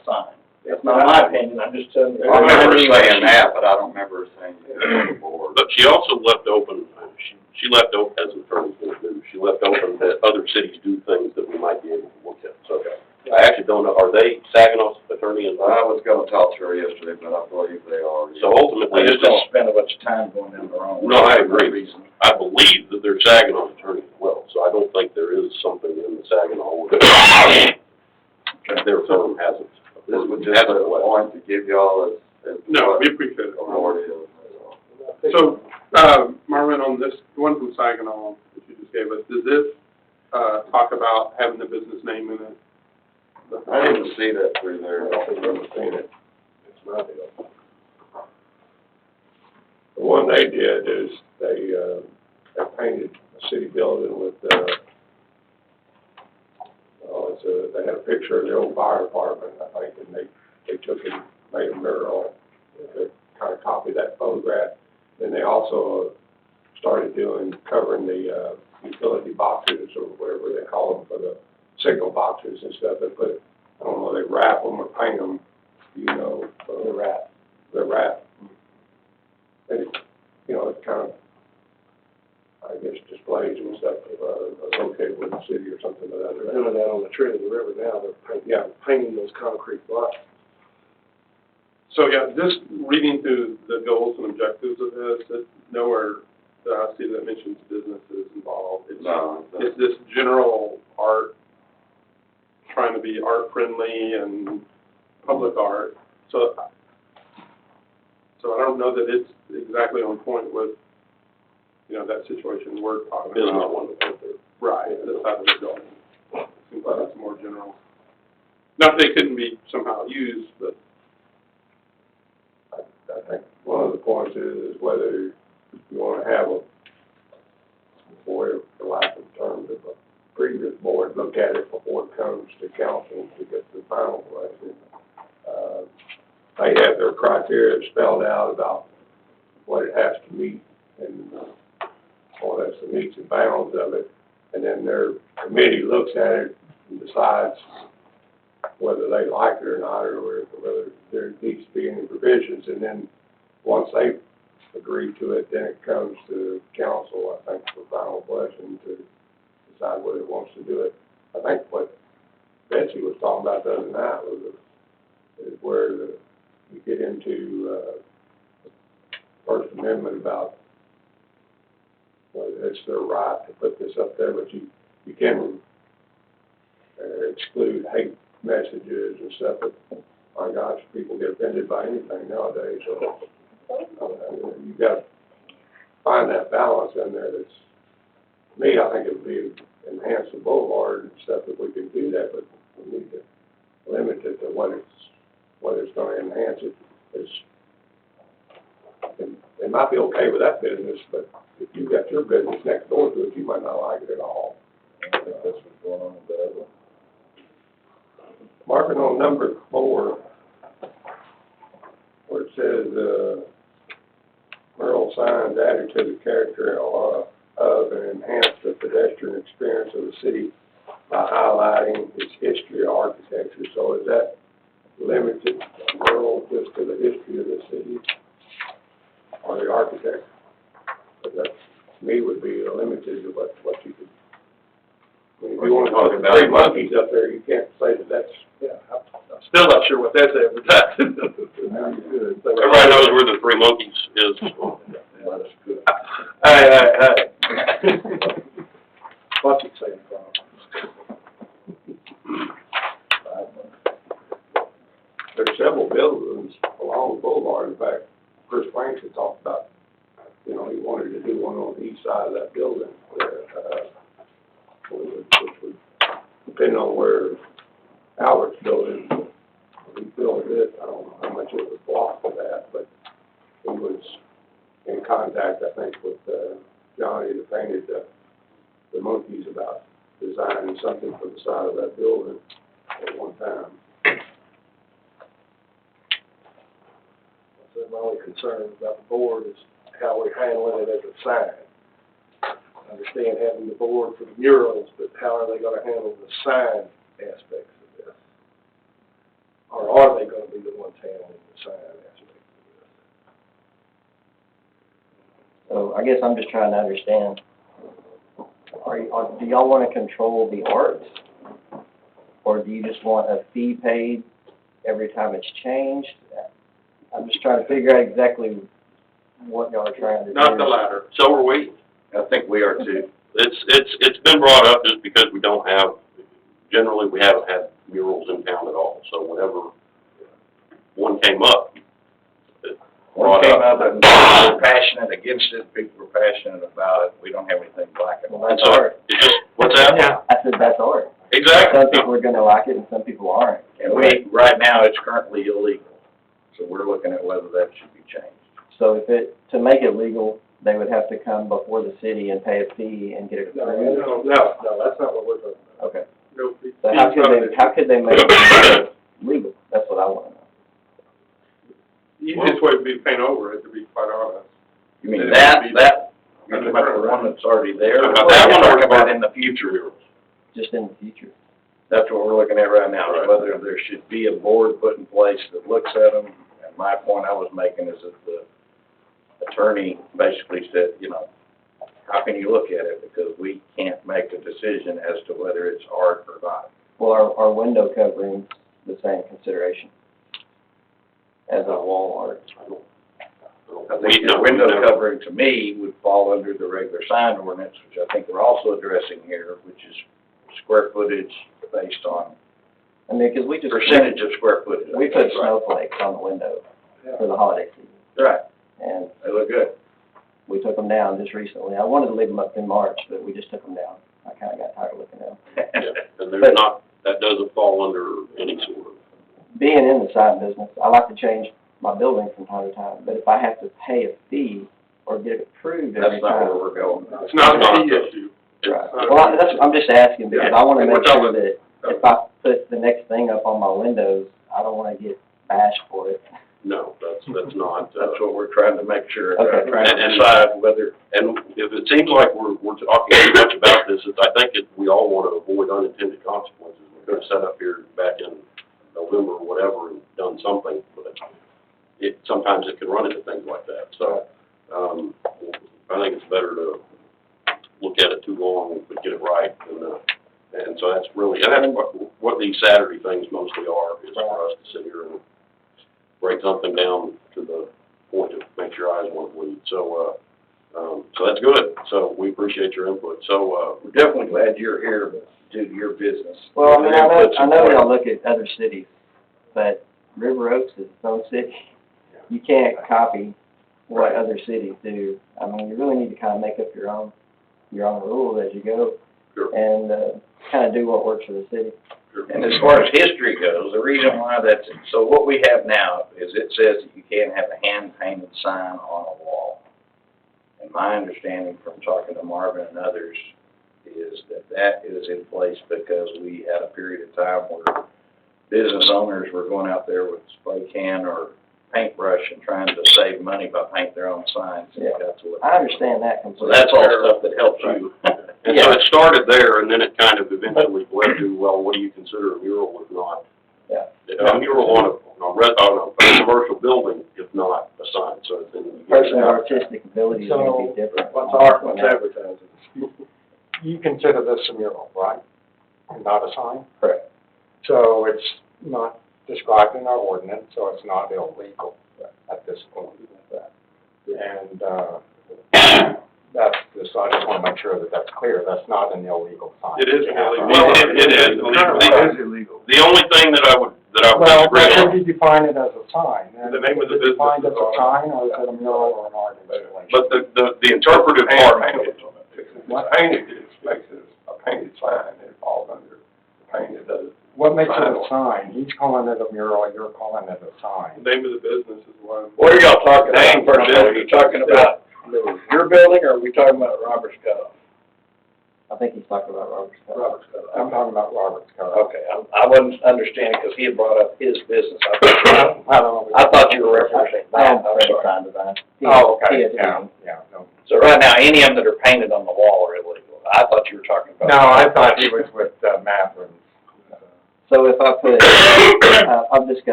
sign. That's not my opinion, I'm just telling you. I remember saying that, but I don't remember saying it on the board. But she also left open, she left open, as an attorney would do, she left open that other cities do things that we might be able to look at. So I actually don't know, are they Saginaw's attorney involved? I was gonna talk to her yesterday, but I believe they are. So ultimately, I just don't spend a bunch of time going down the wrong way. No, I agree. I believe that they're Saginaw's attorney as well, so I don't think there is something in the Saginaw that their firm hasn't. This would just be a point to give y'all as No, we appreciate it. authority of. So, Marvin, on this, the one from Saginaw that you just gave us, does this, talk about having the business name in it? I didn't see that through there. I don't think I've ever seen it. It's my deal. The one they did is they painted a city building with, they had a picture of the old fire department, I think, and they took it, made a mural, they kind of copied that photograph. Then they also started covering the utility boxes or whatever they call them for the signal boxes and stuff. They put, I don't know, they wrap them or paint them, you know. The wrap. The wrap. And, you know, it kind of, I guess, displays and stuff located with the city or something like that. They're doing that on the trail of the river now, they're painting those concrete blocks. So, yeah, just reading through the goals and objectives of this, it's nowhere that I see that mentions businesses involved. It's this general art, trying to be art-friendly and public art. So I don't know that it's exactly on point with, you know, that situation we're talking Business about. one to put there. Right, this side of the building. Seems like it's more general. Not that they couldn't be somehow used, but. I think one of the points is whether you want to have for lack of terms, if a previous board look at it before it comes to council to get the final question. They have their criteria spelled out about what it has to meet and what that's the meets and bounds of it. And then their committee looks at it and decides whether they like it or not, or whether there needs to be any provisions. And then once they agree to it, then it comes to council, I think, for final question to decide whether it wants to do it. I think what Betsy was talking about the other night is where you get into First Amendment about whether it's their right to put this up there, but you can exclude hate messages and stuff. But my gosh, people get offended by anything nowadays. So you got to find that balance in there. That's me. I think it would be enhance the boulevard and stuff if we can do that, but we need to limit it to what it's going to enhance it. They might be okay with that business, but if you've got your business next door to it, you might not like it at all. I think that's what's going on with that one. Marking on number 4, where it says, mural signs added to the character of and enhance the pedestrian experience of the city by highlighting its history or architecture. So is that limited mural just to the history of the city or the architecture? But that, to me, would be limited to what you could. I mean, if you want to talk about 3 monkeys up there, you can't say that that's. Yeah, I'm still not sure what that's advertising. Everybody knows where the 3 monkeys is. Yeah, that's good. Hey. What's it saying? There's several buildings along the boulevard. In fact, Chris Franks had talked about, you know, he wanted to do one on the east side of that building, which would depend on where Albert's building, he built it. I don't know how much it was blocked for that, but he was in contact, I think, with Johnny that painted the monkeys about designing something for the side of that building at one time. So my only concern about the board is how we're handling it as a sign. I understand having the board for the murals, but how are they going to handle the sign aspects of this? Or are they gonna be the ones handling the sign aspect? So I guess I'm just trying to understand, do y'all wanna control the art? Or do you just want a fee paid every time it's changed? I'm just trying to figure out exactly what y'all are trying to do. Not the latter. So are we. I think we are too. It's been brought up just because we don't have, generally, we haven't had murals in town at all. So whenever one came up, it One brought came up. up and people were passionate against it, people were passionate about it, we don't have anything black and Well, white. that's art. It just, what's that? I said that's art. Exactly. Some people are gonna like it and some people aren't. And we, right now, it's currently illegal, so we're looking at whether that should be changed. So to make it legal, they would have to come before the city and pay a fee and get it No, approved? no, that's not what we're talking about. Okay. No fee. So how could they make it legal? That's what I wanna know. Easiest way would be to paint over it, to be quite honest. You mean that, you're talking about the one that's already there? Talking about that one, or Talking about in the future? Just in the future. That's what we're looking at right now, is whether there should be a board put in place that looks at them. And my point I was making is that the attorney basically said, you know, how can you look at it? Because we can't make a decision as to whether it's art or not. Well, our window covering's the same consideration as a wall art. I think the window covering to me would fall under the regular sign ordinance, which I think we're also addressing here, which is square footage based on I mean, because we just. percentage of square footage. We put snowflakes on the window for the holiday season, Right, and they look good. we took them down just recently. I wanted to leave them up in March, but we just took them down. I kinda got tired of looking at them. Yeah, and there's not, that doesn't fall under any sort of. Being in the sign business, I like to change my building from time to time, but if I have to pay a fee or get it approved every That's not where time. we're going. It's not a fee issue. Right. Well, I'm just asking because I wanna Yeah, we're make sure talking- that if I put the next thing up on my windows, I don't wanna get bashed for it. No, that's not, That's what we're trying to make sure, Okay. trying to And- decide whether, and if it seems like we're talking too much about this, it's, I think we all want to avoid unintended consequences. We could have set up here back in November or whatever and done something, but sometimes it can run into things like that. So, I think it's better to look at it too long but get it right. And so that's really, and that's what these Saturday things mostly are, is for us to sit here and break something down to the point to make your eyes won't bleed. So, so that's good. So we appreciate your input. So, we're definitely glad you're here due to your business. Well, I mean, Your input's I know y'all important. look at other cities, but River Oaks is its own city. You can't copy what other cities do. I mean, you really need to kind of make up your own rules as you go. Sure. And, kind of do what works for the city. And as far as history goes, the reason why that's, so what we have now is it says that you can't have a hand-painted sign on a wall. And my understanding from talking to Marvin and others is that that is in place because we had a period of time where business owners were going out there with spray can or paintbrush and trying to save money by painting their own signs. And Yeah. that's what. I understand that So completely. that's all stuff that helps you. and so it started there, and then it kind of eventually led to, well, what do you consider a mural if not? Yeah. A mural on a commercial building, if not a sign, so then. you get Personal it out. artistic ability is gonna be different. What's art, what's advertising? You consider this a mural, right? And not a sign? Correct. So it's not described in our ordinance, so it's not illegal at this point. And, that's just, I just wanna make sure that that's clear, that's not an illegal sign. It is illegal. Well, It is illegal. The only thing that I would Well, disagree but on, should you define it as a sign? And The name of the is it defined business as is a on sign, or is it a mural or an art installation? but the interpretive part, Painted, it makes it a painted sign, it falls under painted, What makes it a sign? He's calling it a mural, you're calling it a sign. The name of the business is one. What are y'all talking Name about first? for Are you talking about your building or are we talking about Robert's Cutoff? I think he's talking about Robert's Cup. Robert's Cutoff. I'm talking about Robert's Code. Okay, I wasn't understanding because he had brought up his business. I don't know. I thought you were referencing that, I'm Fred sorry. Sign Design. Oh, okay, TSD. yeah, no. So right now, any of them that are painted on the wall are illegal. I thought you were talking about. No, I thought he was with, Matherin. So if I put, I've discussed